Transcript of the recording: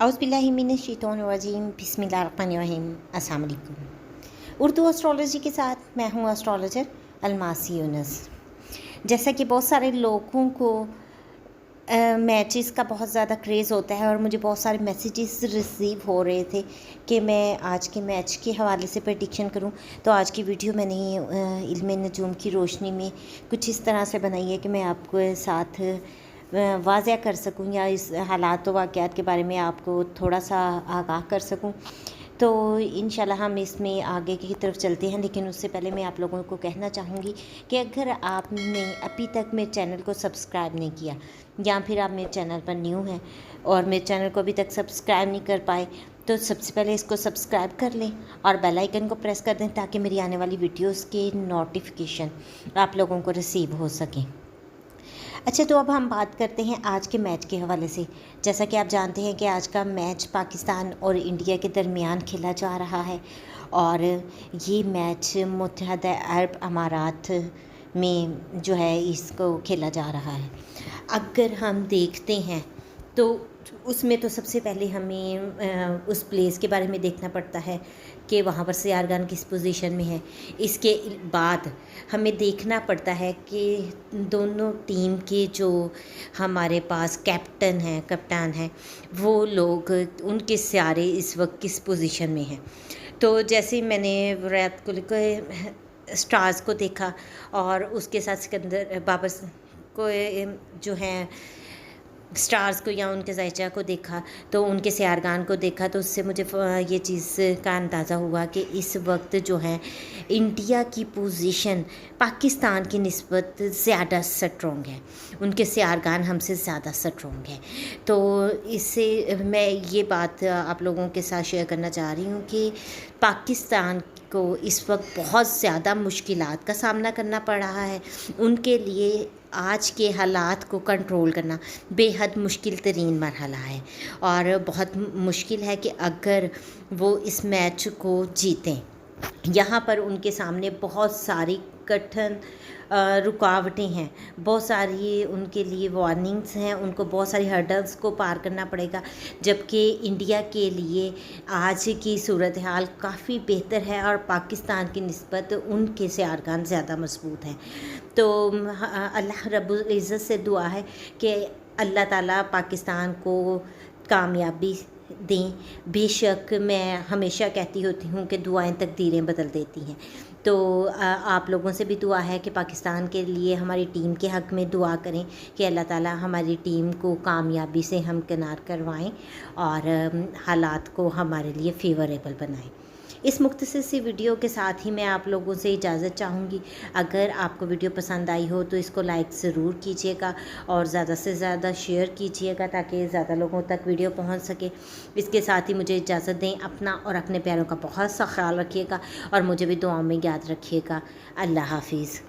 औज़ुबिल्लाहिमिनश्शैतानिर्रजीम बिस्मिल्लाहिर्रहमानिर्रहीम। अस्सलाम वालेकुम। उर्दू एस्ट्रोलॉजी के साथ मैं हूँ एस्ट्रोलॉजर अलमासी यूनुस। जैसा कि बहुत सारे लोगों को मैचेस का बहुत ज़्यादा क्रेज़ होता है और मुझे बहुत सारे मैसेजेस रिसीव हो रहे थे कि मैं आज के मैच के हवाले से प्रेडिक्शन करूं। तो आज की वीडियो मैंने इल्म नजूम की रोशनी में कुछ इस तरह से बनाई है कि मैं आपको साथ वाज़ह कर सकूं या इस हालात व वाक़यात के बारे में आपको थोड़ा सा आगाह कर सकूं। तो इंशाल्लाह हम इसमें आगे की तरफ चलते हैं, लेकिन उससे पहले मैं आप लोगों को कहना चाहूँगी कि अगर आपने अभी तक मेरे चैनल को सब्सक्राइब नहीं किया या फिर आप मेरे चैनल पर न्यू हैं और मेरे चैनल को अभी तक सब्सक्राइब नहीं कर पाए, तो सबसे पहले इसको सब्सक्राइब कर लें और बेल आइकन को प्रेस कर दें ताकि मेरी आने वाली वीडियोस के नोटिफिकेशन आप लोगों को रिसीव हो सकें। अच्छा, तो अब हम बात करते हैं आज के मैच के हवाले से। जैसा कि आप जानते हैं कि आज का मैच पाकिस्तान और इंडिया के दरमियान खेला जा रहा है और ये मैच मुत्तहदा अरब अमारात में जो है इसको खेला जा रहा है। अगर हम देखते हैं तो उसमें तो सबसे पहले हमें उस प्लेस के बारे में देखना पड़ता है कि वहाँ पर सियारगान किस पोजीशन में है। इसके बाद हमें देखना पड़ता है कि दोनों टीम के जो हमारे पास कप्तान हैं वो लोग, उनके सियारे इस वक्त किस पोजीशन में हैं। तो जैसे मैंने विराट कोहली को स्टार्स को देखा और उसके साथ सिकंदर बाबर को जो हैं स्टार्स को या उनके ज़ायचा को देखा, तो उनके सियारगान को देखा, तो उससे मुझे ये चीज़ का अंदाज़ा हुआ कि इस वक्त जो है इंडिया की पोजीशन पाकिस्तान की निस्बत ज़्यादा स्ट्रॉन्ग है, उनके सियारगान हमसे ज़्यादा स्ट्रॉन्ग है। तो इससे मैं ये बात आप लोगों के साथ शेयर करना चाह रही हूँ कि पाकिस्तान को इस वक्त बहुत ज़्यादा मुश्किलात का सामना करना पड़ रहा है। उनके लिए आज के हालात को कंट्रोल करना बेहद मुश्किल तरीन मरहला है और बहुत मुश्किल है कि अगर वो इस मैच को जीतें। यहाँ पर उनके सामने बहुत सारी कठिन रुकावटें हैं, बहुत सारी उनके लिए वार्निंग्स हैं, उनको बहुत सारी हर्डल्स को पार करना पड़ेगा। जबकि इंडिया के लिए आज की सूरत हाल काफ़ी बेहतर है और पाकिस्तान की निस्बत उनके सियारगान ज़्यादा मजबूत हैं। तो अल्लाह रब्बुल इज़्ज़त से दुआ है कि अल्लाह ताला पाकिस्तान को कामयाबी दें। बेशक मैं हमेशा कहती होती हूँ कि दुआएं तकदीरें बदल देती हैं। तो आप लोगों से भी दुआ है कि पाकिस्तान के लिए हमारी टीम के हक़ में दुआ करें कि अल्लाह ताला हमारी टीम को कामयाबी से हमकिनार करवाएं और हालात को हमारे लिए फ़ेवरेबल बनाएं। इस मुख्तसर सी वीडियो के साथ ही मैं आप लोगों से इजाज़त चाहूँगी। अगर आपको वीडियो पसंद आई हो तो इसको लाइक ज़रूर कीजिएगा और ज़्यादा से ज़्यादा शेयर कीजिएगा ताकि ज़्यादा लोगों तक वीडियो पहुँच सके। इसके साथ ही मुझे इजाज़त दें। अपना और अपने प्यारों का बहुत सा ख्याल रखिएगा और मुझे भी दुआओं में याद रखिएगा। अल्लाह हाफिज़।